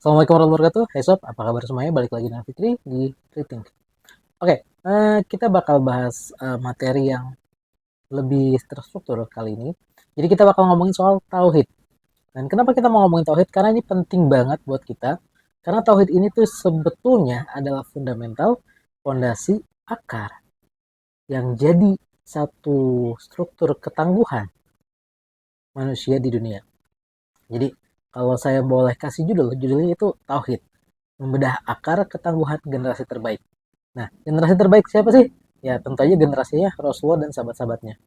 Assalamualaikum warahmatullahi wabarakatuh. Hey sob, apa kabar semuanya? Balik lagi dengan Fikri di Rethink. Oke, kita bakal bahas materi yang lebih terstruktur kali ini. Jadi kita bakal ngomongin soal tauhid. Dan kenapa kita mau ngomongin tauhid? Karena ini penting banget buat kita. Karena tauhid ini tuh sebetulnya adalah fundamental, fondasi, akar yang jadi satu struktur ketangguhan manusia di dunia. Jadi kalau saya boleh kasih judulnya itu tauhid, membedah akar ketangguhan generasi terbaik. Nah, generasi terbaik siapa sih? Ya, tentu aja generasinya Rasulullah dan sahabat-sahabatnya.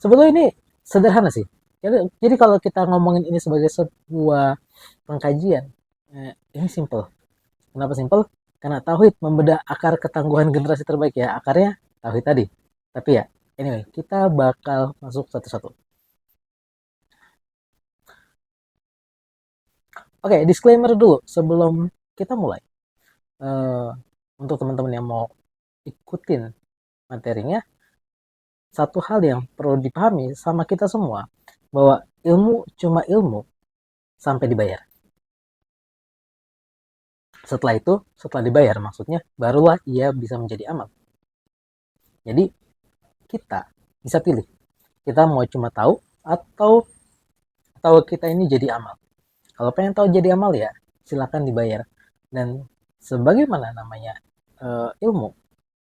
Sebetulnya ini sederhana sih. Jadi kalau kita ngomongin ini sebagai sebuah pengkajian, ini simple. Kenapa simple? Karena tauhid membedah akar ketangguhan generasi terbaik ya. Akarnya tauhid tadi. Tapi ya, anyway, kita bakal masuk satu-satu. Oke, disclaimer dulu sebelum kita mulai. Uh, untuk teman-teman yang mau ikutin materinya, satu hal yang perlu dipahami sama kita semua, bahwa ilmu cuma ilmu sampai dibayar. Setelah itu, setelah dibayar maksudnya, barulah ia bisa menjadi amal. Jadi kita bisa pilih, kita mau cuma tahu atau tahu kita ini jadi amal. Kalau pengen tahu jadi amal ya silakan dibayar. Dan sebagaimana namanya ilmu,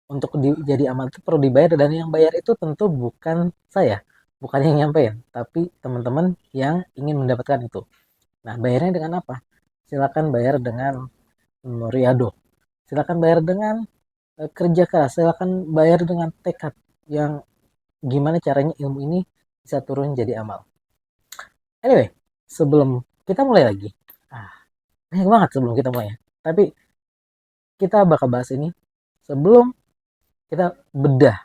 untuk jadi amal itu perlu dibayar, dan yang bayar itu tentu bukan saya, bukan yang nyampein, tapi teman-teman yang ingin mendapatkan itu. Nah, bayarnya dengan apa? Silakan bayar dengan riado, silakan bayar dengan kerja keras, silakan bayar dengan tekad yang gimana caranya ilmu ini bisa turun jadi amal. Anyway, sebelum kita mulai lagi, ah, banyak banget sebelum kita mulai, tapi kita bakal bahas ini sebelum kita bedah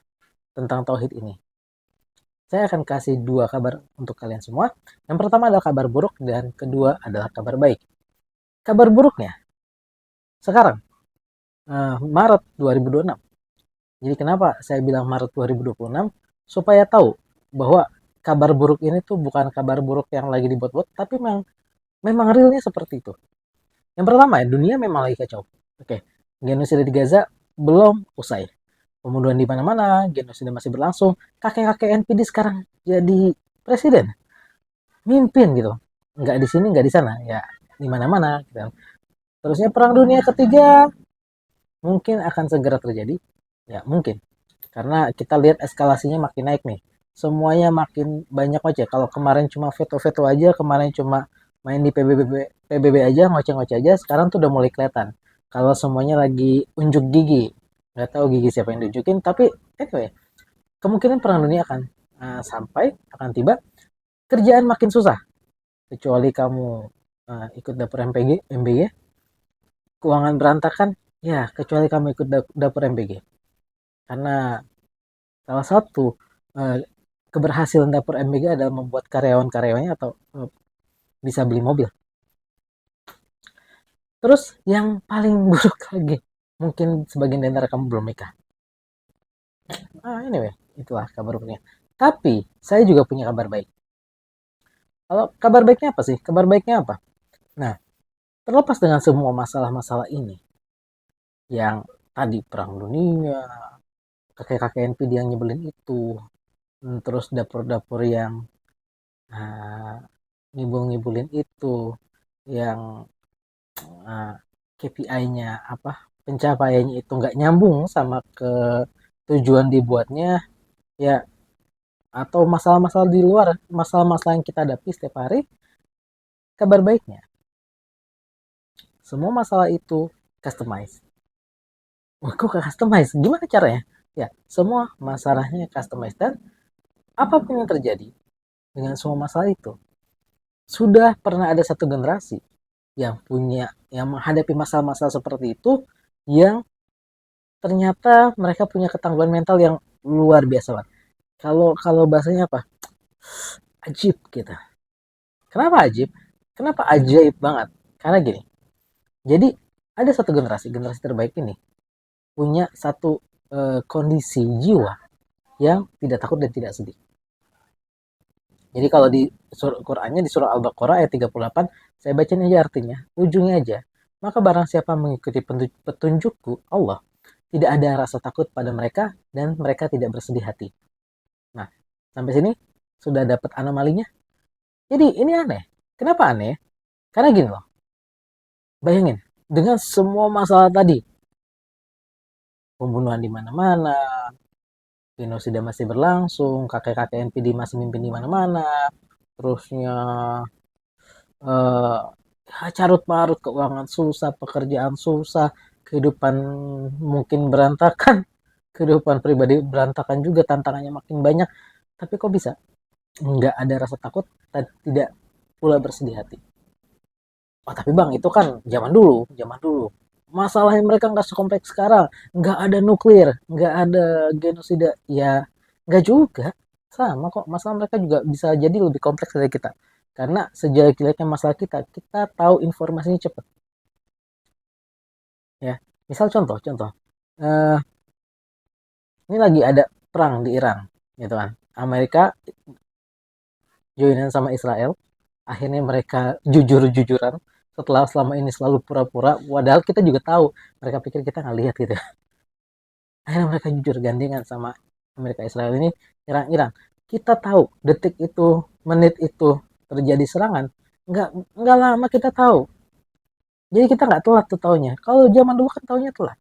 tentang tauhid ini. Saya akan kasih dua kabar untuk kalian semua. Yang pertama adalah kabar buruk, dan kedua adalah kabar baik. Kabar buruknya, sekarang, Maret 2026. Jadi kenapa saya bilang Maret 2026? Supaya tahu bahwa kabar buruk ini tuh bukan kabar buruk yang lagi dibuat-buat, tapi memang realnya seperti itu. Yang pertama ya, dunia memang lagi kacau. Oke, genosida di Gaza belum usai. Pembunuhan di mana-mana, genosida masih berlangsung. Kakek-kakek NPD sekarang jadi presiden, mimpin gitu. Nggak di sini, nggak di sana, ya di mana-mana. Gitu. Terusnya perang dunia ketiga mungkin akan segera terjadi, ya mungkin. Karena kita lihat eskalasinya makin naik nih. Semuanya makin banyak ngoceh. Kalau kemarin cuma veto-veto aja, kemarin cuma main di PBB aja, ngoceh-ngoceh aja, sekarang tuh udah mulai kelihatan. Kalau semuanya lagi unjuk gigi, nggak tahu gigi siapa yang diunjukin, tapi anyway, kemungkinan perang dunia akan akan tiba. Kerjaan makin susah, kecuali kamu ikut dapur MBG, keuangan berantakan, ya kecuali kamu ikut dapur MBG. Karena salah satu uh, keberhasilan dapur MBG adalah membuat karyawan-karyawannya atau bisa beli mobil. Terus yang paling buruk lagi, mungkin sebagian dari antara kamu belum nikah. Anyway, itulah kabar buruknya. Tapi saya juga punya kabar baik. Kalau kabar baiknya apa sih? Kabar baiknya apa? Nah, terlepas dengan semua masalah-masalah ini, yang tadi perang dunia, kakek-kakek NPD yang nyebelin itu, terus dapur-dapur yang uh, ngibul-ngibulin itu, yang KPI-nya apa, pencapaiannya itu nggak nyambung sama ke tujuan dibuatnya, ya, atau masalah-masalah di luar, masalah-masalah yang kita hadapi setiap hari. Kabar baiknya, semua masalah itu customize. Wah, kok customize? Gimana caranya? Ya, semua masalahnya customize, dan apapun yang terjadi dengan semua masalah itu, sudah pernah ada satu generasi yang menghadapi masalah-masalah seperti itu, yang ternyata mereka punya ketangguhan mental yang luar biasa banget. Kalau kalau bahasanya apa? Ajib gitu. Kenapa ajib? Kenapa ajaib banget? Karena gini. Jadi ada satu generasi terbaik ini punya satu kondisi jiwa yang tidak takut dan tidak sedih. Jadi kalau di Qur'annya di surah Al-Baqarah ayat 38, saya bacain aja artinya, ujungnya aja. Maka barang siapa mengikuti petunjukku, Allah, tidak ada rasa takut pada mereka dan mereka tidak bersedih hati. Nah, sampai sini sudah dapat anomalinya. Jadi ini aneh. Kenapa aneh? Karena gini loh, bayangin, dengan semua masalah tadi, pembunuhan di mana-mana, genosida masih berlangsung, kakek-kakek NPD masih mimpin di mana-mana, terusnya carut marut, keuangan susah, pekerjaan susah, kehidupan mungkin berantakan, kehidupan pribadi berantakan juga, tantangannya makin banyak. Tapi kok bisa nggak ada rasa takut dan tidak pula bersedih hati? Oh tapi bang, itu kan zaman dulu. Masalahnya mereka nggak sekompleks sekarang, nggak ada nuklir, nggak ada genosida, ya nggak juga, sama kok. Masalah mereka juga bisa jadi lebih kompleks dari kita. Karena sejelek-jeleknya masalah kita, kita tahu informasinya cepat. Ya, misal contoh, eh, ini lagi ada perang di Iran, gitu kan. Amerika joinan sama Israel, akhirnya mereka jujur-jujuran setelah selama ini selalu pura-pura, padahal kita juga tahu mereka pikir kita nggak lihat gitu. Akhirnya mereka jujur gandengan sama Amerika Israel ini nyerang Iran. Kita tahu detik itu, menit itu terjadi serangan, nggak nggak lama kita tahu. Jadi kita nggak telat tuh taunya. Kalau zaman dulu kan taunya telat.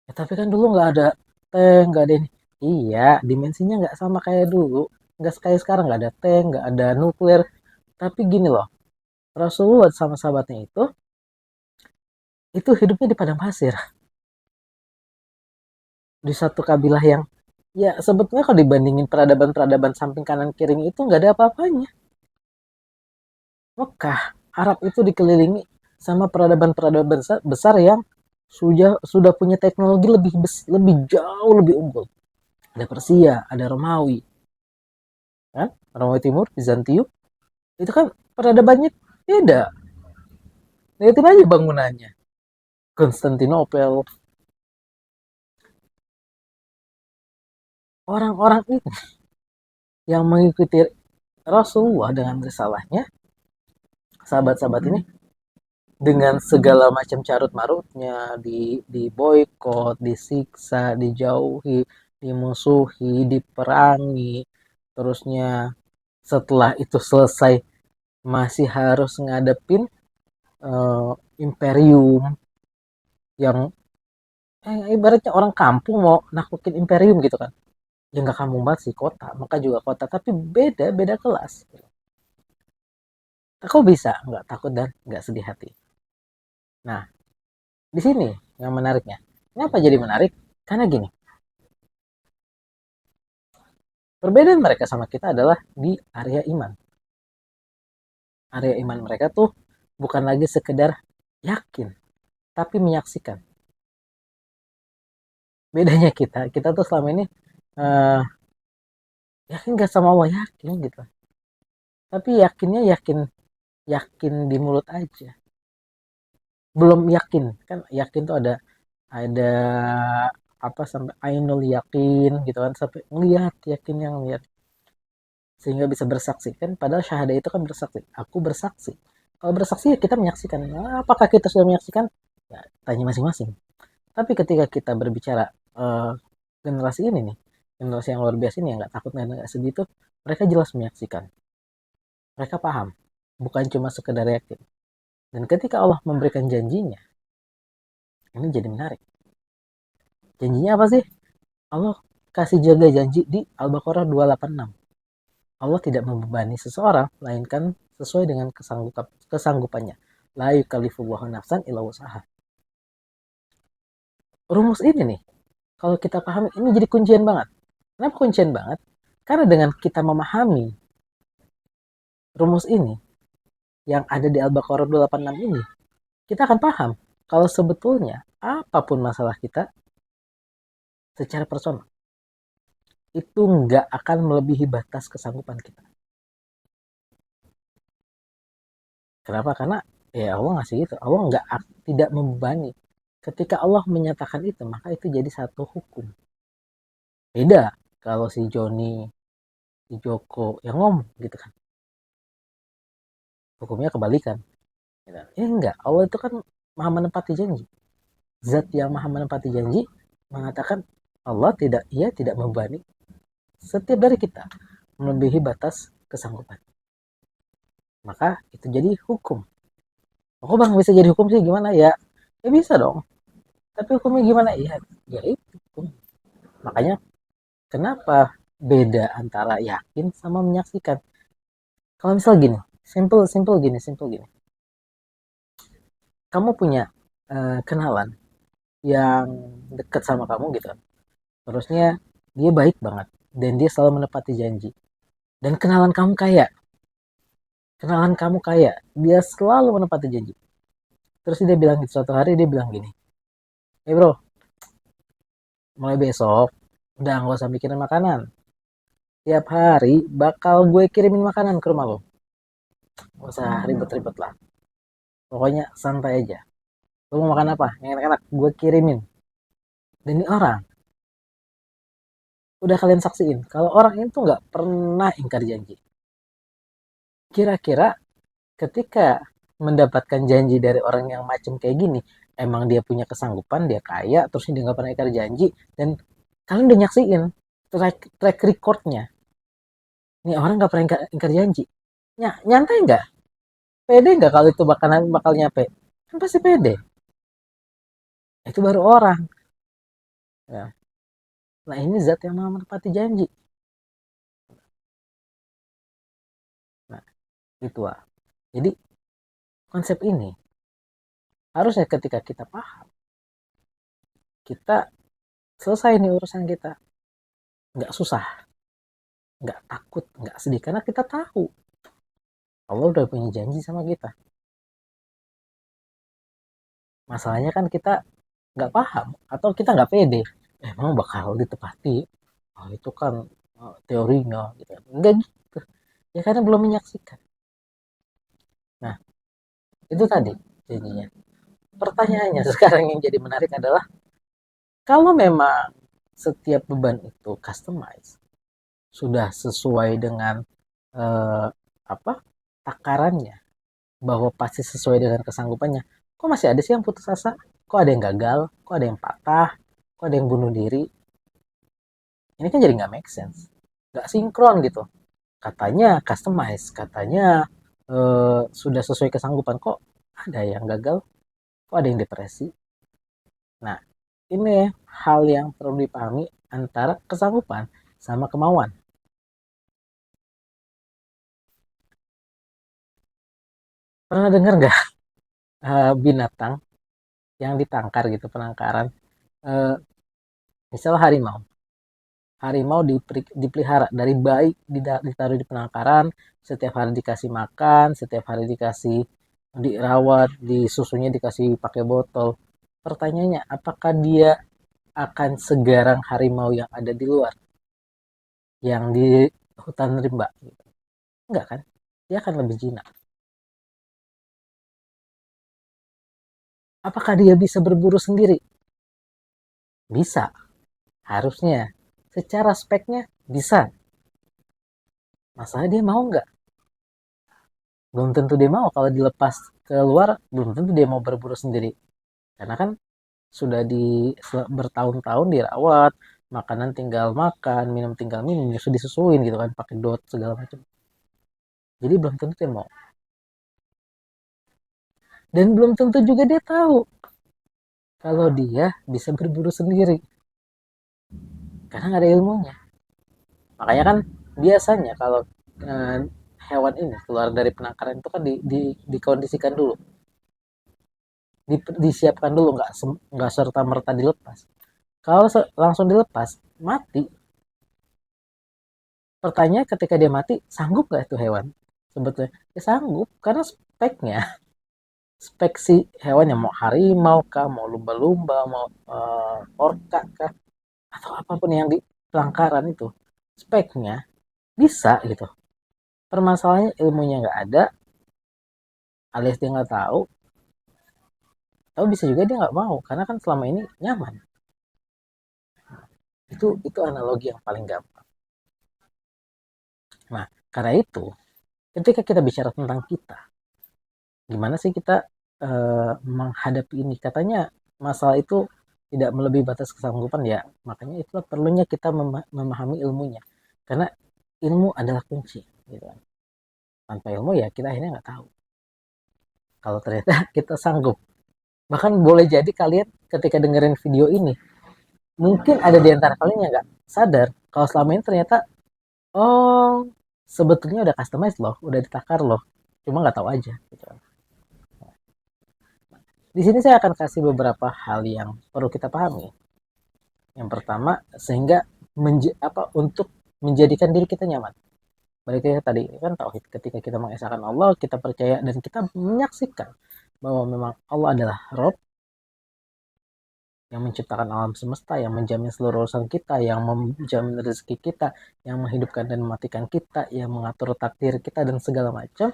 Ya, tapi kan dulu nggak ada tank, nggak ada ini. Iya, dimensinya nggak sama kayak dulu. Nggak kayak sekarang, nggak ada tank, nggak ada nuklir. Tapi gini loh, Rasulullah sama sahabatnya itu hidupnya di padang pasir. Di satu kabilah yang, ya sebetulnya kalau dibandingin peradaban-peradaban samping kanan kirinya itu nggak ada apa-apanya. Mekah, Arab itu dikelilingi sama peradaban-peradaban besar yang sudah punya teknologi lebih jauh lebih unggul. Ada Persia, ada Romawi, kan? Romawi Timur, Bizantium, itu kan peradabannya beda. Lihatin aja bangunannya. Konstantinopel, orang-orang itu yang mengikuti Rasulullah dengan risalahnya, sahabat-sahabat ini dengan segala macam carut marutnya, di boykot, disiksa, dijauhi, dimusuhi, diperangi, terusnya setelah itu selesai masih harus ngadepin uh, imperium yang ibaratnya orang kampung mau naklukin imperium gitu kan. Ya nggak kampung banget sih, kota, maka juga kota, tapi beda beda kelas. Aku bisa nggak takut dan nggak sedih hati. Nah, di sini yang menariknya. Kenapa jadi menarik? Karena gini, perbedaan mereka sama kita adalah di area iman. Area iman mereka tuh bukan lagi sekedar yakin, tapi menyaksikan. Bedanya kita tuh selama ini uh, yakin gak sama Allah, yakin gitu. Tapi yakinnya yakin yakin di mulut aja. Belum yakin, kan yakin tuh ada apa sampai ainul yakin gitu kan, sampai ngelihat, yakin yang lihat sehingga bisa bersaksi kan, padahal syahadah itu kan bersaksi, aku bersaksi. Kalau bersaksi ya kita menyaksikan. Nah, apakah kita sudah menyaksikan, ya tanya masing-masing. Tapi ketika kita berbicara generasi ini nih, generasi yang luar biasa ini yang nggak takut nggak sedih itu, mereka jelas menyaksikan, mereka paham, bukan cuma sekedar yakin. Dan ketika Allah memberikan janjinya, ini jadi menarik. Janjinya apa sih? Allah kasih jaga janji di Al-Baqarah 286. Allah tidak membebani seseorang, melainkan sesuai dengan kesanggupannya. La yukallifullahu nafsan illa wus'aha. Rumus ini nih, kalau kita pahami, ini jadi kuncian banget. Kenapa kuncian banget? Karena dengan kita memahami rumus ini, yang ada di Al-Baqarah 286 ini, kita akan paham kalau sebetulnya apapun masalah kita secara personal, itu nggak akan melebihi batas kesanggupan kita. Kenapa? Karena ya Allah ngasih itu. Allah nggak tidak membebani. Ketika Allah menyatakan itu, maka itu jadi satu hukum. Beda kalau si Joni si Joko yang ngomong gitu kan, hukumnya kebalikan gitu. Enggak, Allah itu kan maha menepati janji. Zat yang maha menepati janji mengatakan Allah tidak, ia tidak membebani setiap dari kita melebihi batas kesanggupan, maka itu jadi hukum. Oh bang, bisa jadi hukum sih gimana ya? Ya bisa dong, tapi hukumnya gimana ya? Ya itu hukum. Makanya kenapa beda antara yakin sama menyaksikan? Kalau misal gini, simple gini, kamu punya kenalan yang dekat sama kamu gitu, terusnya dia baik banget dan dia selalu menepati janji, dan kenalan kamu kaya, dia selalu menepati janji. Terus dia bilang gitu, suatu hari dia bilang gini, bro, mulai besok udah nggak usah mikirin makanan, tiap hari bakal gue kirimin makanan ke rumah lo, nggak usah ribet-ribet lah, pokoknya santai aja, lo mau makan apa yang enak-enak gue kirimin. Dan ini orang, udah kalian saksiin kalau orang itu nggak pernah ingkar janji. Kira-kira ketika mendapatkan janji dari orang yang macam kayak gini, emang dia punya kesanggupan, dia kaya, terus dia nggak pernah ingkar janji, dan kalian udah nyaksiin track recordnya, ini orang nggak pernah ingkar janji, nyantai nggak, pede nggak kalau itu bakal nyampe? Kan pasti pede. Itu baru orang ya. Nah ini zat yang menepati janji. Nah itu lah. Jadi konsep ini harusnya ketika kita paham, kita selesai nih urusan kita, nggak susah, nggak takut, nggak sedih, karena kita tahu Allah udah punya janji sama kita. Masalahnya kan kita nggak paham atau kita nggak pede, emang bakal ditepati. Oh, itu kan teorinya gitu. Enggak gitu, ya karena belum menyaksikan. Nah itu tadi jadinya. Pertanyaannya sekarang yang jadi menarik adalah, kalau memang setiap beban itu customize, sudah sesuai dengan eh, apa takarannya, bahwa pasti sesuai dengan kesanggupannya, kok masih ada sih yang putus asa? Kok ada yang gagal? Kok ada yang patah? Kok ada yang bunuh diri? Ini kan jadi nggak make sense, nggak sinkron gitu. Katanya customize, katanya sudah sesuai kesanggupan, kok ada yang gagal? Kok ada yang depresi? Nah, ini hal yang perlu dipahami antara kesanggupan sama kemauan. Pernah dengar nggak binatang yang ditangkar gitu, penangkaran? Eh, Misal harimau. Harimau dipelihara dari bayi, ditaruh di penangkaran, setiap hari dikasih makan, setiap hari dikasih dirawat, susunya dikasih pakai botol. Pertanyaannya, apakah dia akan segarang harimau yang ada di luar, yang di hutan rimba? Enggak kan? Dia akan lebih jinak. Apakah dia bisa berburu sendiri? Bisa, harusnya. Secara speknya bisa. Masalah dia mau nggak? Belum tentu dia mau. Kalau dilepas keluar, belum tentu dia mau berburu sendiri. Karena kan sudah bertahun-tahun dirawat, makanan tinggal makan, minum tinggal minum, sudah disusuin gitu kan, pakai dot segala macam. Jadi belum tentu dia mau. Dan belum tentu juga dia tahu kalau dia bisa berburu sendiri. Karena nggak ada ilmunya. Makanya kan biasanya kalau eh, hewan ini keluar dari penangkaran itu kan dikondisikan dulu, disiapkan dulu, nggak serta merta dilepas. Kalau langsung dilepas mati, pertanyaan ketika dia mati, sanggup nggak itu hewan? Sebetulnya ya sanggup, karena spek si hewannya, mau harimau kah, mau lumba-lumba, mau orca kah, atau apapun yang di pelangkaran itu, speknya bisa gitu. Permasalahannya ilmunya nggak ada, alias dia nggak tahu, atau bisa juga dia nggak mau karena kan selama ini nyaman. Itu analogi yang paling gampang. Karena itu, ketika kita bicara tentang kita, gimana sih kita menghadapi ini? Katanya masalah itu tidak melebihi batas kesanggupan ya. Makanya itulah perlunya kita memahami ilmunya. Karena ilmu adalah kunci. Gitu kan. Tanpa ilmu ya kita akhirnya nggak tahu. Kalau ternyata kita sanggup. Bahkan boleh jadi kalian ketika dengerin video ini, mungkin ada di antara kalian yang nggak sadar kalau selama ini ternyata, oh, sebetulnya udah customize loh, udah ditakar loh. Cuma nggak tahu aja. Gitu kan. Di sini saya akan kasih beberapa hal yang perlu kita pahami. Yang pertama, sehingga untuk menjadikan diri kita nyaman. Balik ke tadi kan tauhid. Ketika kita mengesahkan Allah, kita percaya dan kita menyaksikan bahwa memang Allah adalah Rob yang menciptakan alam semesta, yang menjamin seluruh urusan kita, yang menjamin rezeki kita, yang menghidupkan dan mematikan kita, yang mengatur takdir kita dan segala macam.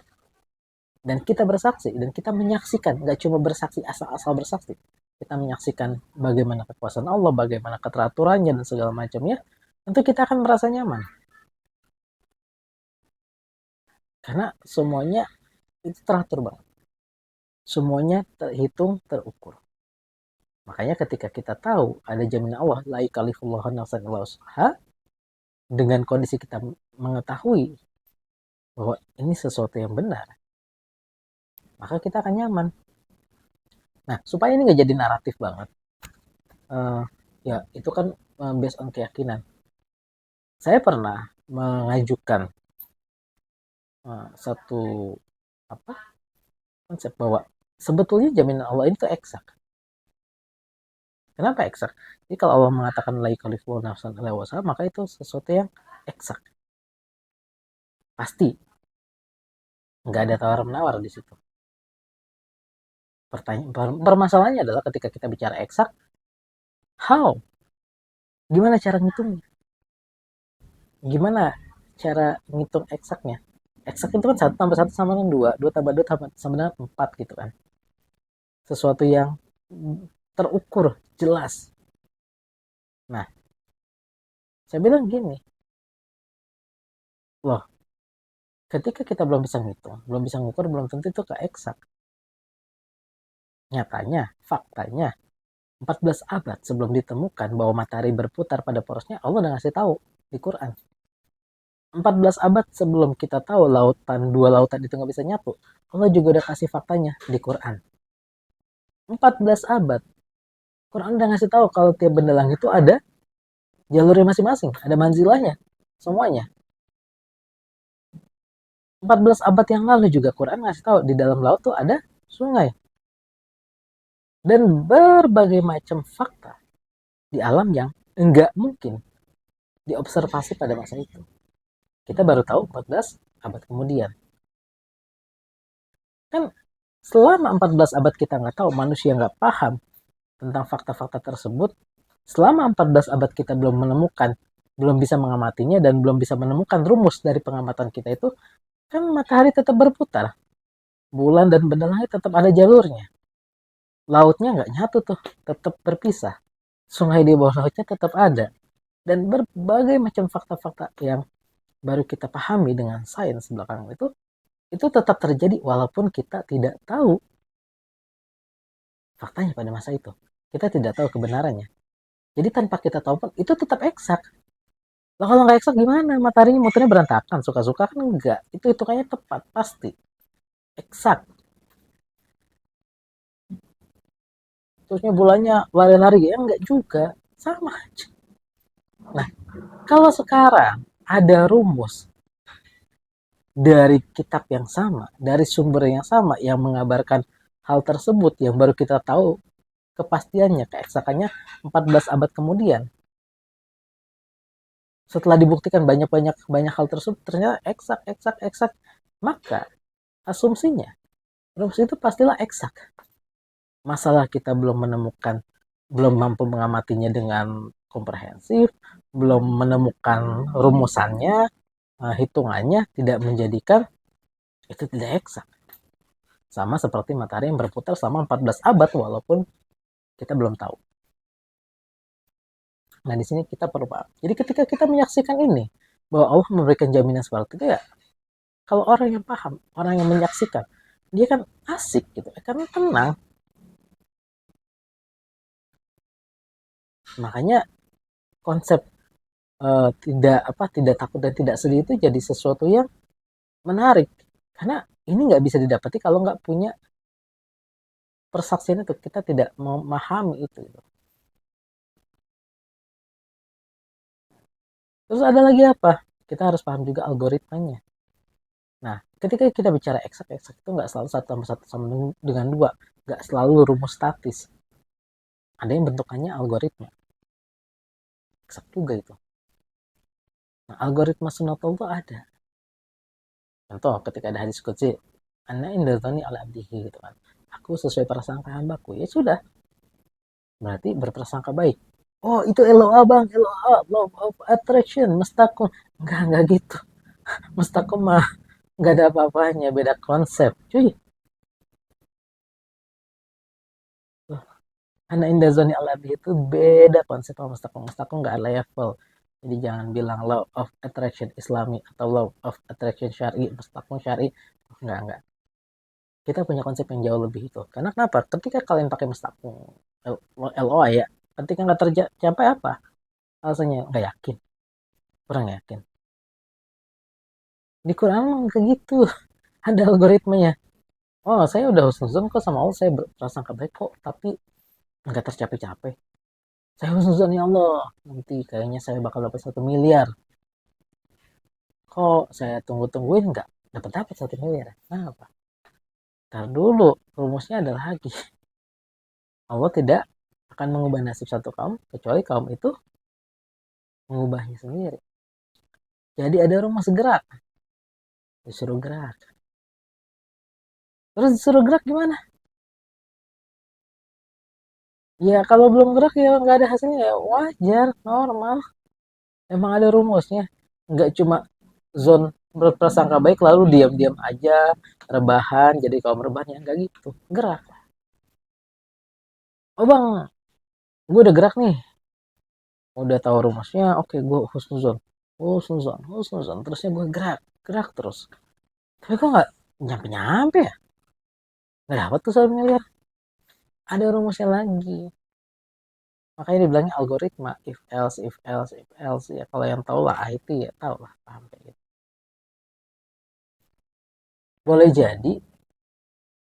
Dan kita bersaksi dan kita menyaksikan, nggak cuma bersaksi asal-asal bersaksi, kita menyaksikan bagaimana kekuasaan Allah, bagaimana keteraturannya dan segala macamnya, tentu kita akan merasa nyaman karena semuanya itu teratur banget, semuanya terhitung, terukur. Makanya ketika kita tahu ada jaminan Allah, la yakallifullahu nafsan illa wus'aha, dengan kondisi kita mengetahui bahwa ini sesuatu yang benar, maka kita akan nyaman. Nah, supaya ini nggak jadi naratif banget, ya itu kan based on keyakinan. Saya pernah mengajukan satu apa konsep bahwa sebetulnya jaminan Allah itu eksak. Kenapa eksak? Jadi kalau Allah mengatakan la yukallifu nafsan illa wus'aha, maka itu sesuatu yang eksak. Pasti. Nggak ada tawar menawar di situ. Permasalahannya adalah ketika kita bicara eksak, how? Gimana cara ngitungnya? Gimana cara ngitung eksaknya? Eksak itu kan 1 tambah 1 sama dengan 2, 2 tambah 2 sama dengan 4 gitu kan. Sesuatu yang terukur, jelas. Nah, saya bilang gini, loh, ketika kita belum bisa ngitung, belum bisa ngukur, belum tentu itu ke eksak. Nyatanya, faktanya, 14 abad sebelum ditemukan bahwa matahari berputar pada porosnya, Allah udah ngasih tahu di Quran. 14 abad sebelum kita tahu dua lautan itu nggak bisa nyatu, Allah juga udah kasih faktanya di Quran. 14 abad, Quran udah ngasih tahu kalau tiap benda langit itu ada jalurnya masing-masing, ada manzilahnya, semuanya. 14 abad yang lalu juga Quran ngasih tahu di dalam laut tuh ada sungai. Dan berbagai macam fakta di alam yang enggak mungkin diobservasi pada masa itu. Kita baru tahu 14 abad kemudian. Kan selama 14 abad kita nggak tahu, manusia nggak paham tentang fakta-fakta tersebut, selama 14 abad kita belum menemukan, belum bisa mengamatinya dan belum bisa menemukan rumus dari pengamatan kita itu, kan matahari tetap berputar. Bulan dan benda langit tetap ada jalurnya. Lautnya nggak nyatu tuh, tetap berpisah. Sungai di bawah lautnya tetap ada. Dan berbagai macam fakta-fakta yang baru kita pahami dengan sains belakang itu tetap terjadi walaupun kita tidak tahu faktanya pada masa itu. Kita tidak tahu kebenarannya. Jadi tanpa kita tahu pun itu tetap eksak. Lah kalau nggak eksak gimana? Mataharinya muternya berantakan, suka-suka kan enggak. Itu hitungannya tepat, pasti. Eksak. Terusnya bulannya lari-lari ya enggak juga. Sama aja. Nah, kalau sekarang ada rumus dari kitab yang sama, dari sumber yang sama yang mengabarkan hal tersebut yang baru kita tahu kepastiannya, keeksakannya 14 abad kemudian. Setelah dibuktikan banyak hal tersebut ternyata eksak, maka asumsinya rumus itu pastilah eksak. Masalah kita belum menemukan, belum mampu mengamatinya dengan komprehensif, belum menemukan rumusannya, hitungannya tidak menjadikan itu tidak eksak. Sama seperti matahari yang berputar selama 14 abad walaupun kita belum tahu. Nah, di sini kita perlu paham. Jadi ketika kita menyaksikan ini, bahwa Allah memberikan jaminan seperti itu ya, Kalau orang yang paham, orang yang menyaksikan, dia kan asik gitu, karena tenang. Makanya konsep tidak takut dan tidak sedih itu jadi sesuatu yang menarik, karena ini nggak bisa didapati kalau nggak punya persaksian itu, kita tidak memahami itu gitu. Terus ada lagi apa, kita harus paham juga algoritmanya. Nah, ketika kita bicara eksak itu nggak selalu satu tambah satu sama dengan dua, nggak selalu rumus statis, ada yang bentukannya algoritma, eksak juga itu. Nah, algoritma sunatullah itu ada. Contoh ketika ada hadis qudsi, ana indadzani ala abdihi gitu kan, aku sesuai prasangka hambaku, ya sudah, berarti berprasangka baik. Oh itu LOA bang, LOA, law of attraction, mustaqim. Enggak gitu. Mustaqim mah nggak ada apa-apanya, beda konsep cuy. Karena indazoni al-abi itu beda konsep sama mustaqim. Mustaqim nggak level. Jadi jangan bilang law of attraction islami atau law of attraction syari, mustaqim syari. Enggak. Kita punya konsep yang jauh lebih itu. Karena kenapa? Ketika kalian pakai mustaqim LOA ya, ketika nggak tercapai apa? Alasannya nggak yakin, kurang yakin. Di Quran kayak gitu, ada algoritmanya. Oh, saya udah husnuzon kok sama Allah, saya berprasangka baik kok, tapi nggak tercapai-capai. Saya husnuzon ya Allah, nanti kayaknya saya bakal dapat 1 miliar. Kok saya tunggu-tungguin nggak dapat 1 miliar? Kenapa? Ntar dulu, rumusnya adalah lagi. Allah tidak akan mengubah nasib satu kaum, kecuali kaum itu mengubahnya sendiri. Jadi ada rumus gerak, disuruh gerak. Terus disuruh gerak gimana? Ya kalau belum gerak ya nggak ada hasilnya, ya wajar, normal. Emang ada rumusnya. Nggak cuma zone berprasangka baik lalu diam-diam aja, rebahan, jadi kaum rebahan, ya nggak gitu. Gerak. Oh bang, gue udah gerak nih. Udah tahu rumusnya, oke gue husnuzon. Husnuzon. Terusnya gue gerak terus. Tapi kok nggak nyampe-nyampe ya? Nggak dapat tuh 1 miliar. Ada rumusnya lagi. Makanya dibilangnya algoritma, if else ya. Kalau yang tahu lah IT ya tahu lah, paham kayak gitu. Boleh jadi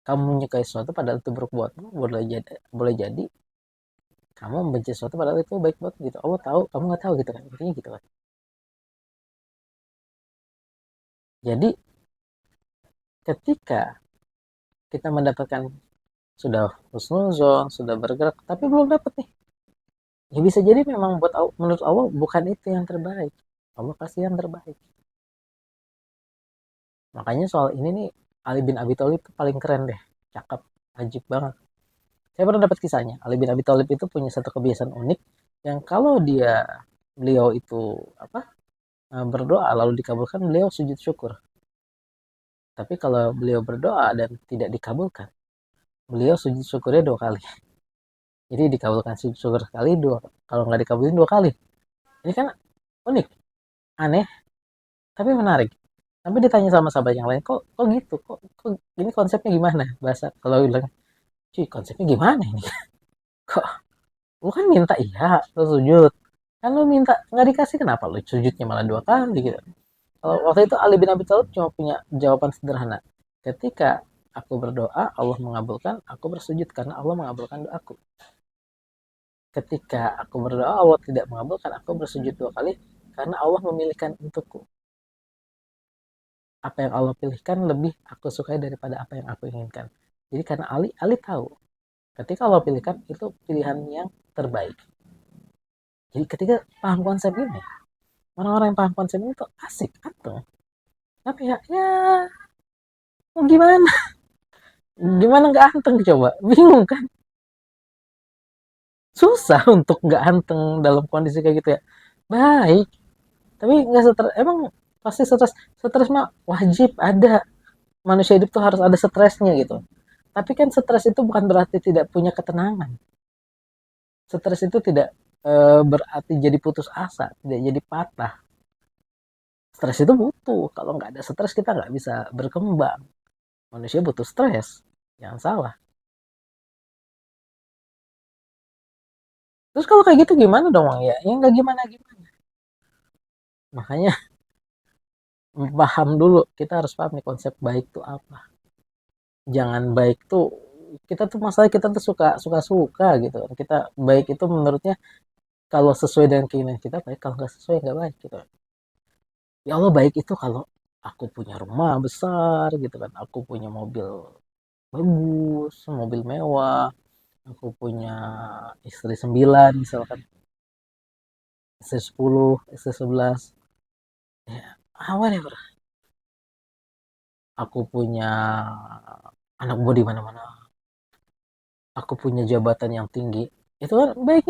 kamu menyukai sesuatu padahal itu buruk buatmu, boleh jadi kamu membenci sesuatu padahal itu baik buat gitu. Allah tahu, kamu nggak tahu gitu kan, intinya gitu kan. Jadi ketika kita mendapatkan, sudah husnuzon, sudah bergerak tapi belum dapat nih, ya bisa jadi memang menurut Allah bukan itu yang terbaik. Allah kasih yang terbaik. Makanya soal ini nih, Ali bin Abi Thalib itu paling keren deh, cakep, ajib banget. Saya pernah dapat kisahnya. Ali bin Abi Thalib itu punya satu kebiasaan unik, yang kalau beliau itu apa berdoa lalu dikabulkan, beliau sujud syukur. Tapi kalau beliau berdoa dan tidak dikabulkan, beliau sujud syukurnya 2 kali. Jadi dikabulkan sujud syukur sekali, kalau nggak dikabulin 2 kali. Ini kan unik, aneh, tapi menarik. Tapi ditanya sama sahabat yang lain, kok gitu, kok ini konsepnya gimana? Bahasa kalau bilang, cuy konsepnya gimana ini? Kok lu kan minta iya, lu sujud. Kan lu minta nggak dikasih, kenapa lu sujudnya malah 2 kali gitu? Kalau waktu itu Ali bin Abi Thalib cuma punya jawaban sederhana. Ketika aku berdoa, Allah mengabulkan, aku bersujud karena Allah mengabulkan doaku. Ketika aku berdoa, Allah tidak mengabulkan, aku bersujud 2 kali karena Allah memilihkan untukku. Apa yang Allah pilihkan lebih aku sukai daripada apa yang aku inginkan. Jadi karena Ali tahu, ketika Allah pilihkan itu pilihan yang terbaik. Jadi ketika paham konsep ini, orang-orang yang paham konsep ini tuh asik, atau tapi ya gimana? Gimana nggak anteng coba? Bingung kan? Susah untuk nggak anteng dalam kondisi kayak gitu ya. Baik, tapi nggak stres. Emang pasti stres. Stres mah wajib ada. Manusia hidup tuh harus ada stresnya gitu. Tapi kan stres itu bukan berarti tidak punya ketenangan. Stres itu tidak berarti jadi putus asa, tidak jadi patah. Stres itu butuh. Kalau nggak ada stres kita nggak bisa berkembang. Manusia butuh stres. Jangan salah. Terus kalau kayak gitu gimana dong ya? Ya nggak gimana-gimana. Makanya paham dulu. Kita harus paham nih konsep baik itu apa. Jangan baik tuh kita tuh masalah kita tuh suka gitu. Kita baik itu menurutnya kalau sesuai dengan keinginan kita baik, kalau nggak sesuai nggak baik gitu. Ya Allah baik itu kalau aku punya rumah besar gitu kan, aku punya mobil bagus, mobil mewah, aku punya istri 9 misalkan, istri 10, istri 11, ya whatever. Aku punya anak buah di mana-mana, aku punya jabatan yang tinggi, itu kan baik,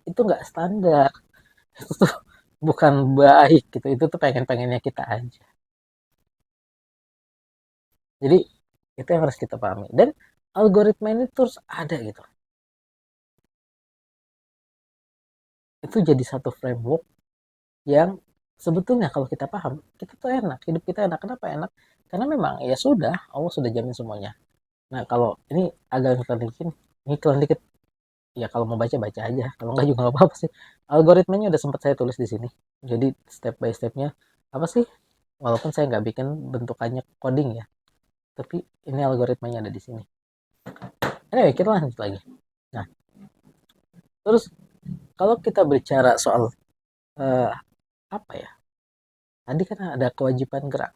itu nggak standar, itu tuh bukan baik gitu, itu tuh pengen-pengennya kita aja. Jadi itu yang harus kita pahami, dan algoritma ini terus ada gitu, itu jadi satu framework yang sebetulnya kalau kita paham kita tuh enak, hidup kita enak. Kenapa enak? Karena memang ya sudah, Allah sudah jamin semuanya. Nah kalau ini agak iklan dikit, ini iklan dikit, ya kalau mau baca baca aja, kalau nggak juga nggak apa-apa sih. Algoritmanya udah sempat saya tulis di sini, jadi step by stepnya apa sih, walaupun saya nggak bikin bentukannya coding ya, tapi ini algoritmanya ada di sini. Anyway, kita lanjut lagi. Nah terus kalau kita bicara soal eh, apa ya, tadi kan ada kewajiban gerak.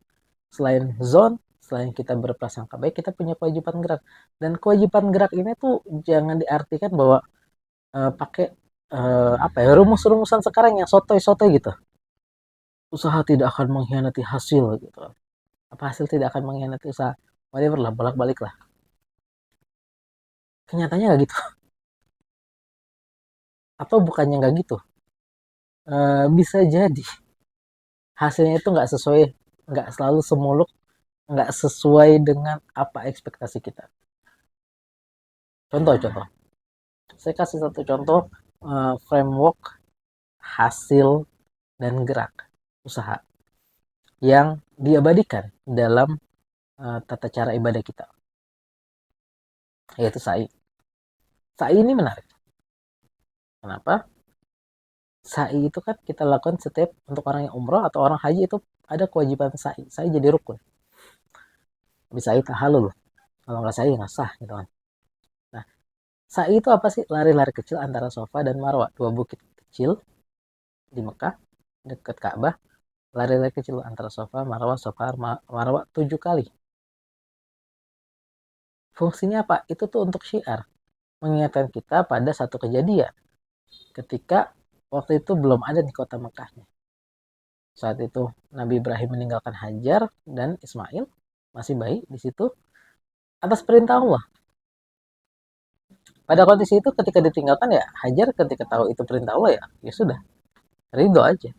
Selain kita berprasangka baik, kita punya kewajiban gerak. Dan kewajiban gerak ini tuh jangan diartikan bahwa pakai apa ya, rumus-rumusan sekarang yang sotoy-sotoy gitu. Usaha tidak akan mengkhianati hasil gitu. Apa hasil tidak akan mengkhianati usaha? Whatever lah, bolak-balik lah. Kenyataannya nggak gitu. Atau bukannya nggak gitu? Bisa jadi hasilnya itu nggak sesuai, nggak selalu semuluk, nggak sesuai dengan apa ekspektasi kita. Contoh-contoh. Saya kasih satu contoh framework hasil dan gerak usaha yang diabadikan dalam tata cara ibadah kita, yaitu sa'i. Sa'i ini menarik. Kenapa? Sa'i itu kan kita lakukan setiap untuk orang yang umroh atau orang haji, itu ada kewajiban sa'i. Sa'i jadi rukun. Tapi sa'i tahalul. Kalau nggak sa'i nggak sah gitu kan. Nah, sa'i itu apa sih? Lari-lari kecil antara Safa dan Marwah, dua bukit kecil di Mekah dekat Ka'bah. Lari-lari kecil antara Safa, Marwah 7 kali. Fungsinya apa? Itu tuh untuk syiar, mengingatkan kita pada satu kejadian ketika waktu itu belum ada di kota Mekahnya. Saat itu Nabi Ibrahim meninggalkan Hajar dan Ismail, masih bayi di situ, atas perintah Allah. Pada kondisi itu ketika ditinggalkan ya Hajar ketika tahu itu perintah Allah ya, ya sudah, ridho aja.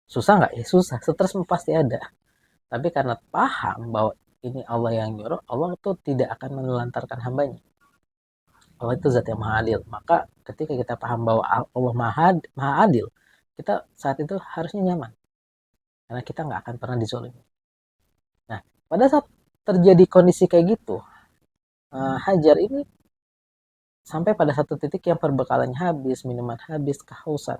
Susah nggak? Ya susah, stres pasti ada. Tapi karena paham bahwa ini Allah yang nyuruh, Allah itu tidak akan menelantarkan hambanya. Allah itu zat yang maha adil. Maka ketika kita paham bahwa Allah maha adil, kita saat itu harusnya nyaman. Karena kita nggak akan pernah dizolimi. Nah, pada saat terjadi kondisi kayak gitu, Hajar ini sampai pada satu titik yang perbekalannya habis, minuman habis, kehausan.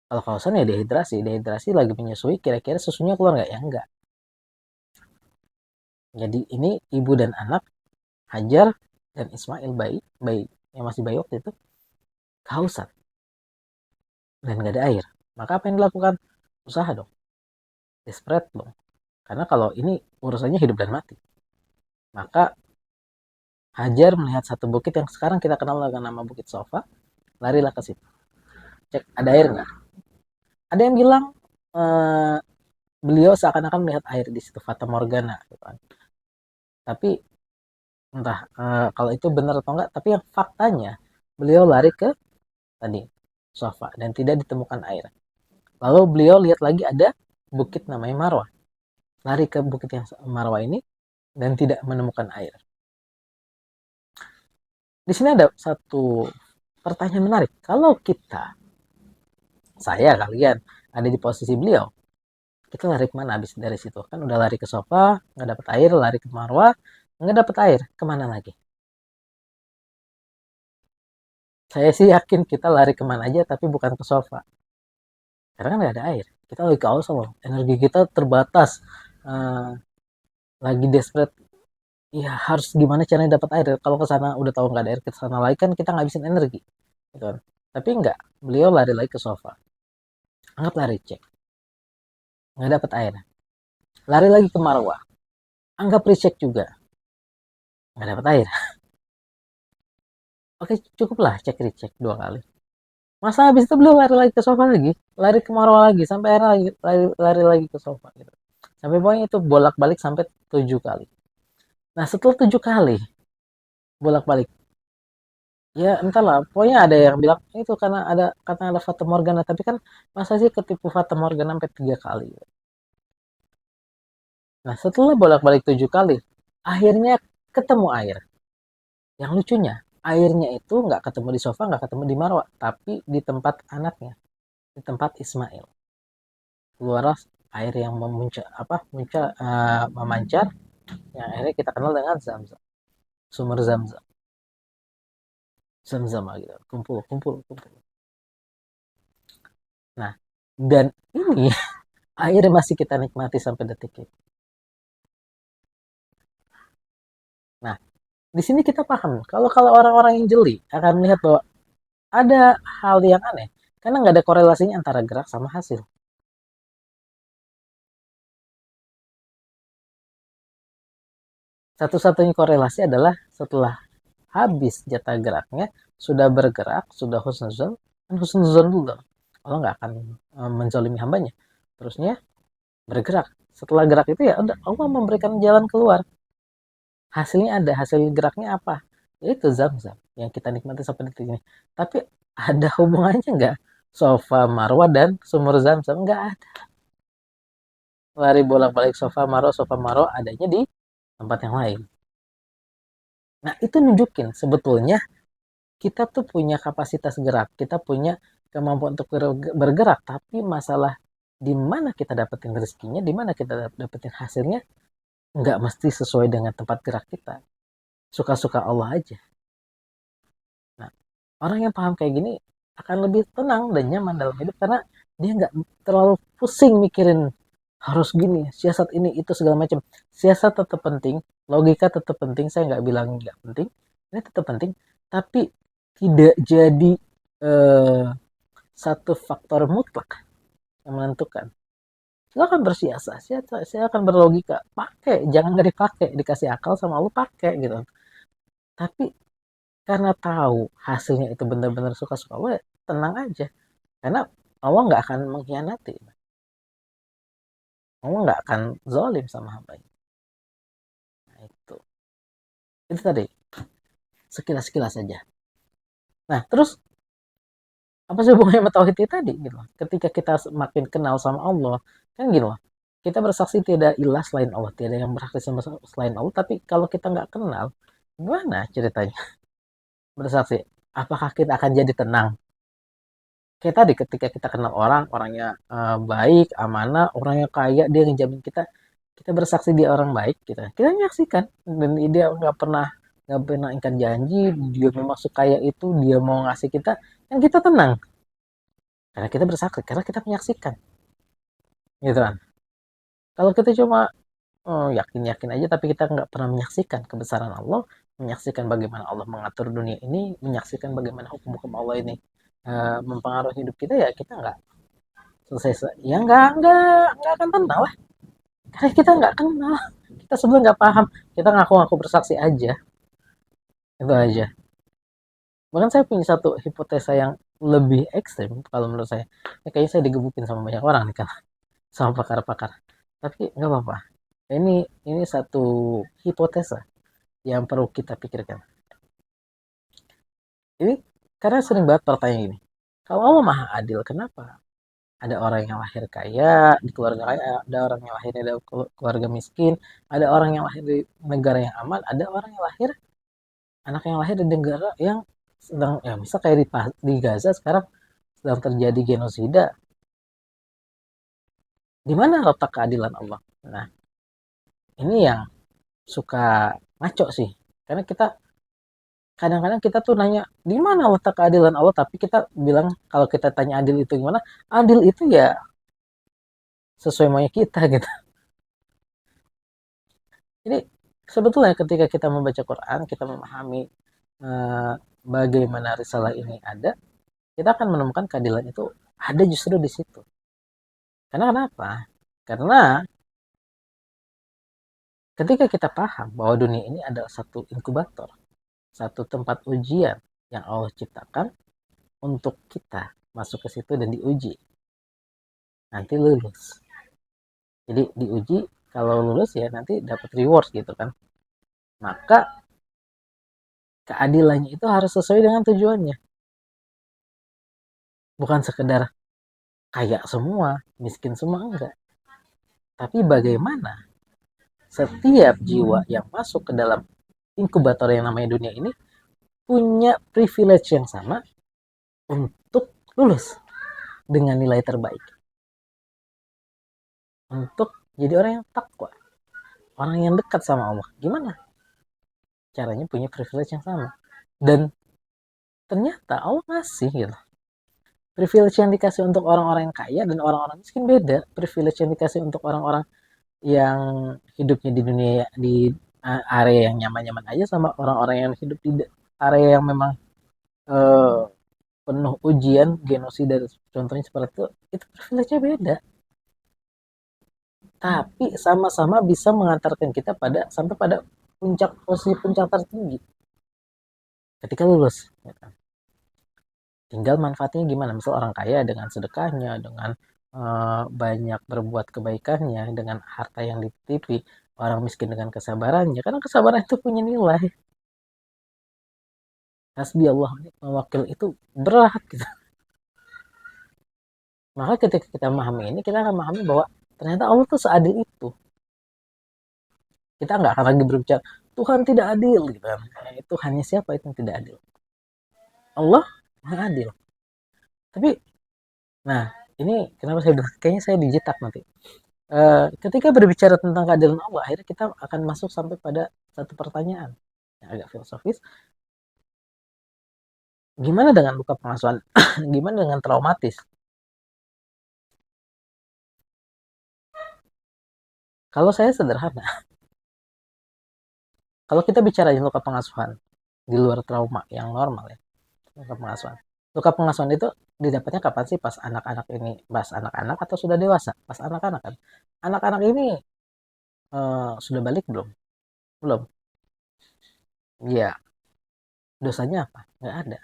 Kalau kehausan ya dehidrasi. Dehidrasi lagi menyusui, kira-kira susunya keluar nggak? Ya enggak. Jadi ini ibu dan anak, Hajar dan Ismail, bayi yang masih bayi waktu itu, kehausan dan nggak ada air. Maka apa yang dilakukan? Usaha dong, desperate dong. Karena kalau ini urusannya hidup dan mati. Maka Hajar melihat satu bukit yang sekarang kita kenal dengan nama Bukit Sofa, larilah ke situ. Cek ada air nggak? Ada yang bilang eh, beliau seakan-akan melihat air di situ, Fata Morgana, gitu kan. Tapi entah kalau itu benar atau enggak. Tapi yang faktanya beliau lari ke tadi Sofa dan tidak ditemukan air. Lalu beliau lihat lagi ada bukit namanya Marwah. Lari ke bukit yang Marwah ini dan tidak menemukan air. Di sini ada satu pertanyaan menarik. Kalau kita, saya, kalian ada di posisi beliau, kita lari kemana habis dari situ? Kan udah lari ke sofa, nggak dapet air, lari ke marwah, nggak dapet air, kemana lagi? Saya sih yakin kita lari kemana aja, tapi bukan ke sofa. Karena kan nggak ada air. Kita lagi kaos loh, energi kita terbatas. Eh, lagi desperate, ya harus gimana caranya dapat air. Kalau ke sana udah tahu nggak ada air, ke sana lagi kan kita ngabisin energi, gitu kan. Tapi nggak, beliau lari lagi ke sofa. Anggap lari cek, nggak dapat air. Lari lagi ke marwah, anggap recheck juga, nggak dapat air. Oke, cukuplah cek recheck 2 kali. Masa habis itu beliau lari lagi ke sofa lagi, lari ke marwah lagi, sampai akhirnya lari lagi ke sofa gitu. Sampai pokoknya itu bolak-balik sampai 7 kali. Nah setelah 7 kali bolak-balik, ya entahlah, pokoknya ada yang bilang itu karena ada Fata Morgana, tapi kan masa sih ketipu Fata Morgana sampai 3 kali. Nah setelah bolak-balik 7 kali, akhirnya ketemu air. Yang lucunya, airnya itu nggak ketemu di sofa, nggak ketemu di marwah, tapi di tempat anaknya, di tempat Ismail. Keluar air yang memancar, yang akhirnya kita kenal dengan Zamzam, sumber Zamzam, Zamzam gitu, kumpul kumpul kumpul. Nah, dan ini air masih kita nikmati sampai detik ini. Nah, di sini kita paham kalau kalau orang-orang yang jeli akan melihat bahwa ada hal yang aneh karena nggak ada korelasinya antara gerak sama hasil. Satu-satunya korelasi adalah setelah habis jatah geraknya, sudah bergerak, sudah husnuzon, kan husnuzon dulu dong. Allah nggak akan menzalimi hambanya. Terusnya bergerak. Setelah gerak itu ya udah Allah memberikan jalan keluar. Hasilnya ada, hasil geraknya apa? Itu zam-zam yang kita nikmati sampai detik ini. Tapi ada hubungannya nggak? Sofa Marwah dan sumur zam-zam nggak ada. Lari bolak-balik sofa Marwah adanya di tempat yang lain. Nah itu nunjukin sebetulnya kita tuh punya kapasitas gerak, kita punya kemampuan untuk bergerak, tapi masalah di mana kita dapetin rezekinya, di mana kita dapetin hasilnya, nggak mesti sesuai dengan tempat gerak kita. Suka-suka Allah aja. Nah, orang yang paham kayak gini akan lebih tenang dan nyaman dalam hidup karena dia nggak terlalu pusing mikirin harus gini, siasat ini itu segala macam. Siasat tetap penting, logika tetap penting. Saya nggak bilang nggak penting, ini tetap penting, tapi tidak jadi eh, satu faktor mutlak yang menentukan. Silakan bersiasat, silakan berlogika, pakai, jangan nggak dipakai, dikasih akal sama Allah pakai gitu. Tapi karena tahu hasilnya itu benar-benar suka-suka Allah, ya tenang aja. Karena Allah nggak akan mengkhianati, Allah nggak akan zalim sama hambanya. Nah, itu tadi sekilas-sekilas saja. Nah terus apa sih hubungannya sama tauhid itu tadi gitu? Ketika kita semakin kenal sama Allah, kan gitu loh. Kita bersaksi tidak ilah selain Allah, tidak yang berhak disembah selain Allah. Tapi kalau kita nggak kenal, gimana ceritanya bersaksi? Apakah kita akan jadi tenang? Kayak tadi ketika kita kenal orang, orangnya baik, amanah, orangnya kaya, dia ngejamin kita bersaksi dia orang baik, kita menyaksikan dan dia nggak pernah ingkar janji, dia memang sekaya itu, dia mau ngasih kita, yang kita tenang karena kita bersaksi, karena kita menyaksikan, gitu kan. Kalau kita cuma yakin-yakin aja tapi kita nggak pernah menyaksikan kebesaran Allah, menyaksikan bagaimana Allah mengatur dunia ini, menyaksikan bagaimana hukum-hukum Allah ini mempengaruhi hidup kita, ya kita nggak ya nggak akan tenang lah, karena kita nggak kenal, kita sebenarnya nggak paham, kita ngaku-ngaku bersaksi aja, itu aja. Bahkan saya punya satu hipotesa yang lebih ekstrim kalau menurut saya, ya, kayaknya saya digebukin sama banyak orang nih kan, sama pakar-pakar, tapi nggak apa-apa. Ini satu hipotesa yang perlu kita pikirkan. Ini karena sering banget pertanyaan ini. Kalau Allah Maha Adil, kenapa ada orang yang lahir kaya di keluarga kaya, ada orang yang lahir di keluarga miskin, ada orang yang lahir di negara yang aman, ada orang yang lahir anak yang lahir di negara yang sedang, ya misal kayak di Gaza sekarang sedang terjadi genosida. Di mana letak keadilan Allah? Nah, ini yang suka ngaco sih. Karena kita kadang-kadang kita tuh nanya di mana letak keadilan Allah, tapi kita bilang kalau kita tanya adil itu gimana? Adil itu ya sesuai maunya kita gitu. Jadi sebetulnya ketika kita membaca Quran, kita memahami eh, bagaimana risalah ini ada, kita akan menemukan keadilan itu ada justru di situ. Karena kenapa? Karena ketika kita paham bahwa dunia ini adalah satu inkubator, satu tempat ujian yang Allah ciptakan untuk kita masuk ke situ dan diuji, nanti lulus. Jadi diuji, kalau lulus ya nanti dapat reward gitu kan. Maka keadilannya itu harus sesuai dengan tujuannya. Bukan sekedar kaya semua, miskin semua, enggak. Tapi bagaimana setiap jiwa yang masuk ke dalam inkubator yang namanya dunia ini punya privilege yang sama untuk lulus dengan nilai terbaik. Untuk jadi orang yang takwa, orang yang dekat sama Allah. Gimana caranya punya privilege yang sama? Dan ternyata Allah ngasih gitu. Privilege yang dikasih untuk orang-orang yang kaya dan orang-orang miskin beda. Privilege yang dikasih untuk orang-orang yang hidupnya di dunia di area yang nyaman-nyaman aja sama orang-orang yang hidup di area yang memang eh, penuh ujian, genosida dan contohnya seperti itu privilege-nya beda. Tapi sama-sama bisa mengantarkan kita pada sampai pada puncak posisi puncak tertinggi ketika lulus. Tinggal manfaatnya gimana? Misal orang kaya dengan sedekahnya, dengan banyak berbuat kebaikannya, dengan harta yang dititipi, orang miskin dengan kesabarannya. Karena kesabaran itu punya nilai. Hasbi Allah wakil itu berat gitu. Maka ketika kita memahami ini, kita akan memahami bahwa ternyata Allah tuh seadil itu. Kita nggak akan lagi berbicara Tuhan tidak adil gitu kan. Itu hanya siapa itu yang tidak adil? Allah Maha adil. Tapi nah, ini kenapa saya bilang kayaknya saya dijitak nanti. Ketika berbicara tentang keadilan Allah, akhirnya kita akan masuk sampai pada satu pertanyaan yang agak filosofis. Gimana dengan luka pengasuhan? Gimana dengan traumatis? Kalau saya sederhana, kalau kita bicara luka pengasuhan di luar trauma yang normal ya, luka pengasuhan. Luka pengasuhan itu didapatnya kapan sih? Pas anak-anak ini, pas anak-anak atau sudah dewasa? Pas anak-anak kan. Anak-anak ini sudah balik belum? Belum. Iya. Dosanya apa? Nggak ada.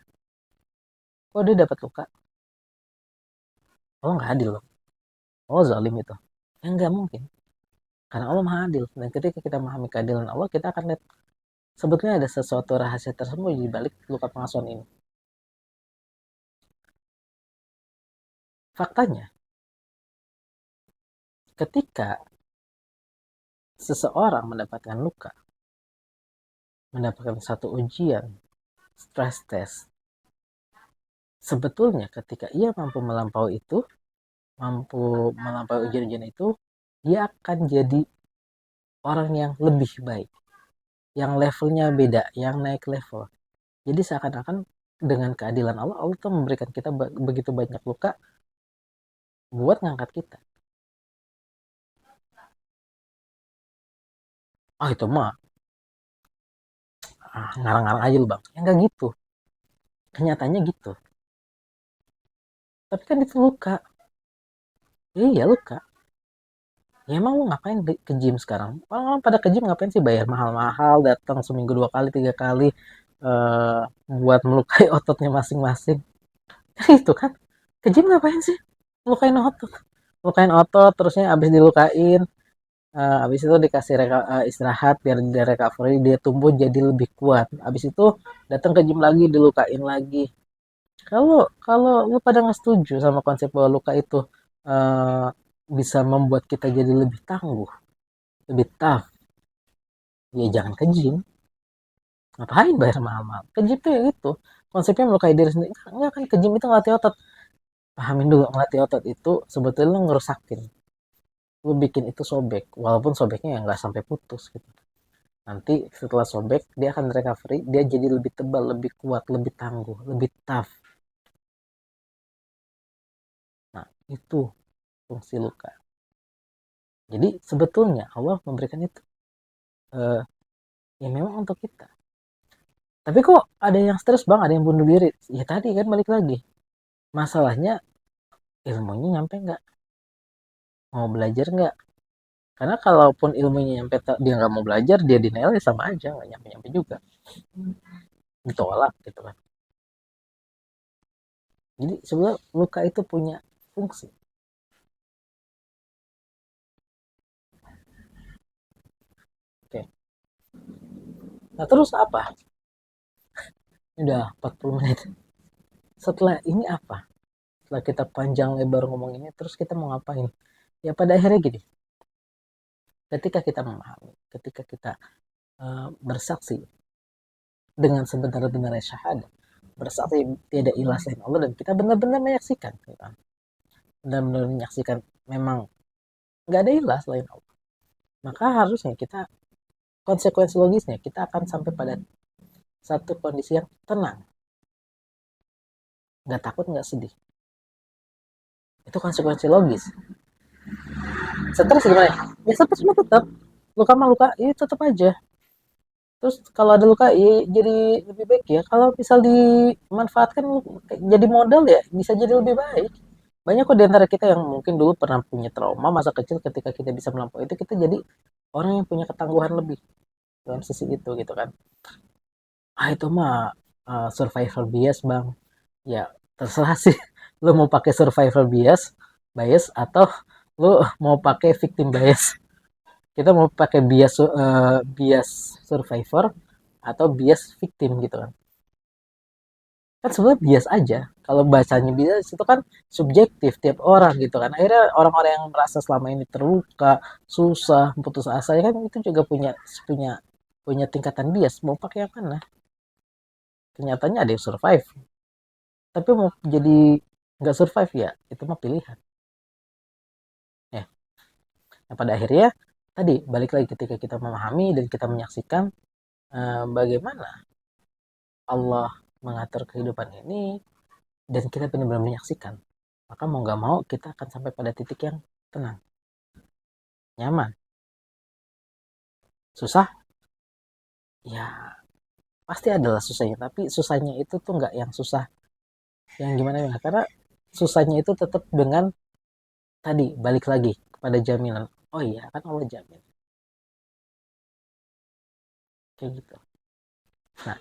Oh dia dapat luka? Oh nggak adil loh. Oh zalim itu. Ya nggak mungkin. Karena Allah maha adil. Dan ketika kita memahami keadilan Allah, kita akan lihat sebetulnya ada sesuatu rahasia tersembunyi di balik luka pengasuhan ini. Faktanya, ketika seseorang mendapatkan luka, mendapatkan satu ujian, stress test, sebetulnya ketika ia mampu melampaui itu, mampu melampaui ujian-ujian itu, dia akan jadi orang yang lebih baik, yang levelnya beda, yang naik level. Jadi seakan-akan dengan keadilan Allah, Allah tuh memberikan kita begitu banyak luka buat ngangkat kita. Ah itu mah ngarang-ngarang aja lu bang. Ya nggak gitu. Kenyataannya gitu. Tapi kan itu luka. Iya luka. Ya emang lu ngapain ke gym sekarang? Orang-orang pada ke gym ngapain sih bayar mahal-mahal, datang seminggu 2 kali, 3 kali eh buat melukai ototnya masing-masing. Itu kan. Ke gym ngapain sih? Melukain otot. Melukain otot, terusnya abis dilukain, habis itu dikasih istirahat biar dia recovery, dia tumbuh jadi lebih kuat. Habis itu datang ke gym lagi, dilukain lagi. Kalau kalau lu pada nggak setuju sama konsep bahwa luka itu eh, bisa membuat kita jadi lebih tangguh, lebih tough, ya jangan ke gym. Ngapain bayar mahal-mahal? Ke gym tuh ya gitu. Konsepnya melukai diri sendiri. Enggak kan ke gym itu ngelatih otot. Pahamin dulu ngelatih otot itu sebetulnya ngerusakin. lu bikin itu sobek, walaupun sobeknya ya nggak sampai putus gitu. Nanti setelah sobek dia akan recovery, dia jadi lebih tebal, lebih kuat, lebih tangguh, lebih tough. Nah, itu fungsi luka. Jadi sebetulnya Allah memberikan itu, eh, ya memang untuk kita. Tapi kok ada yang stres bang, ada yang bunuh diri? Ya tadi kan balik lagi. Masalahnya ilmunya nyampe nggak? Mau belajar nggak? Karena kalaupun ilmunya nyampe, dia nggak mau belajar, dia denial ya sama aja, nggak nyampe-nyampe juga. Ditolak gitu kan. Jadi sebenarnya luka itu punya fungsi. Oke. Nah terus apa? Ini udah 40 menit. Setelah ini apa? Setelah kita panjang lebar ngomong ini, terus kita mau ngapain? Ya pada akhirnya gini, ketika kita memahami, ketika kita bersaksi dengan sebenar-benarnya syahadat, bersaksi tidak ilah selain Allah, dan kita benar-benar menyaksikan, gitu kan? Benar-benar menyaksikan memang nggak ada ilah selain Allah. Maka harusnya kita, konsekuensi logisnya, kita akan sampai pada satu kondisi yang tenang, nggak takut, nggak sedih. Itu konsekuensi logis. Stres gimana? Ya stres mah tetap, luka mah luka, ya tetap aja. Terus kalau ada luka, ya jadi lebih baik ya. Kalau misal dimanfaatkan jadi modal ya, bisa jadi lebih baik. Banyak kok di antara kita yang mungkin dulu pernah punya trauma masa kecil, ketika kita bisa melampaui itu, kita jadi orang yang punya ketangguhan lebih dalam sisi itu gitu kan. Ah itu mah survival bias bang. Ya terserah sih. Lu mau pakai survival bias, atau lu mau pakai victim bias. Kita mau pakai bias survivor atau bias victim gitu kan. Kan sebenarnya bias aja. Kalau bahasanya bias itu kan subjektif tiap orang gitu kan. Akhirnya orang-orang yang merasa selama ini terluka, susah, putus asa, ya kan itu juga punya punya punya tingkatan bias. Mau pakai yang mana? Kenyataannya ada yang survive, tapi mau jadi nggak survive ya itu mah pilihan. Ya, nah, pada akhirnya tadi balik lagi, ketika kita memahami dan kita menyaksikan bagaimana Allah mengatur kehidupan ini, dan kita benar-benar menyaksikan, maka mau nggak mau kita akan sampai pada titik yang tenang, nyaman. Susah ya, pasti adalah susahnya, tapi susahnya itu tuh nggak yang susah yang gimana ya, karena susahnya itu tetap dengan tadi balik lagi kepada jaminan. Oh iya kan Allah jamin, kayak gitu. Nah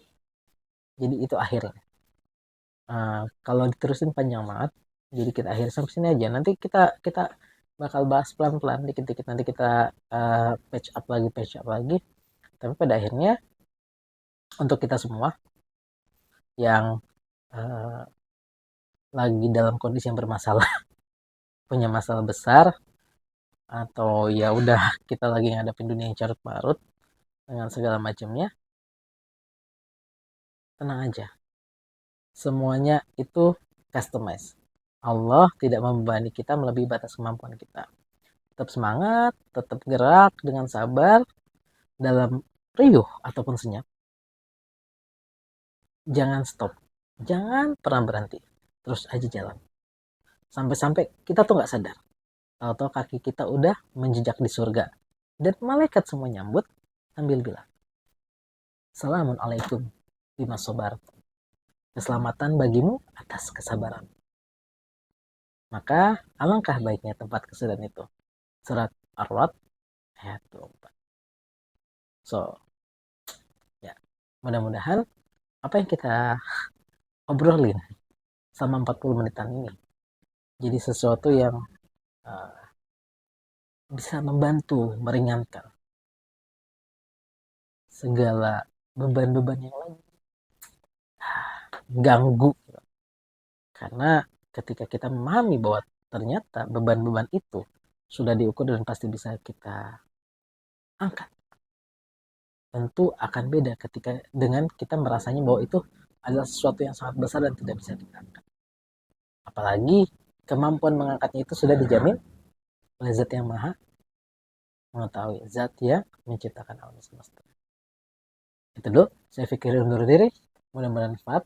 jadi itu akhirnya. Kalau diterusin panjang banget, jadi kita akhir sampai sini aja. Nanti kita kita bakal bahas pelan-pelan, dikit-dikit. Nanti kita patch up lagi. Tapi pada akhirnya, untuk kita semua yang uh, lagi dalam kondisi yang bermasalah, punya masalah besar, atau ya udah kita lagi ngadepin dunia yang carut marut dengan segala macamnya, tenang aja. Semuanya itu customize. Allah tidak membebani kita melebihi batas kemampuan kita. Tetap semangat, tetap gerak dengan sabar dalam riuh ataupun senyap. Jangan stop, jangan pernah berhenti, terus aja jalan. Sampai-sampai kita tuh nggak sadar, tahu-tahu kaki kita udah menjejak di surga, dan malaikat semua nyambut sambil bilang, Assalamualaikum bima sobar, keselamatan bagimu atas kesabaran. Maka alangkah baiknya tempat kesudahan itu. Surat Ar-Ra'd ayat 24. So, ya, mudah-mudahan apa yang kita obrolin selama 40 menitan ini jadi sesuatu yang uh, bisa membantu meringankan segala beban-beban yang lagi ganggu. Karena ketika kita memahami bahwa ternyata beban-beban itu sudah diukur dan pasti bisa kita angkat, tentu akan beda ketika dengan kita merasanya bahwa itu adalah sesuatu yang sangat besar dan tidak bisa kita angkat. Apalagi kemampuan mengangkatnya itu sudah dijamin oleh Zat yang Maha mengetahui zat yang menciptakan alam semesta. Itu dulu, saya pikir undur diri. Mudah-mudahan bermanfaat.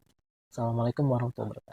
Assalamualaikum warahmatullahi wabarakatuh.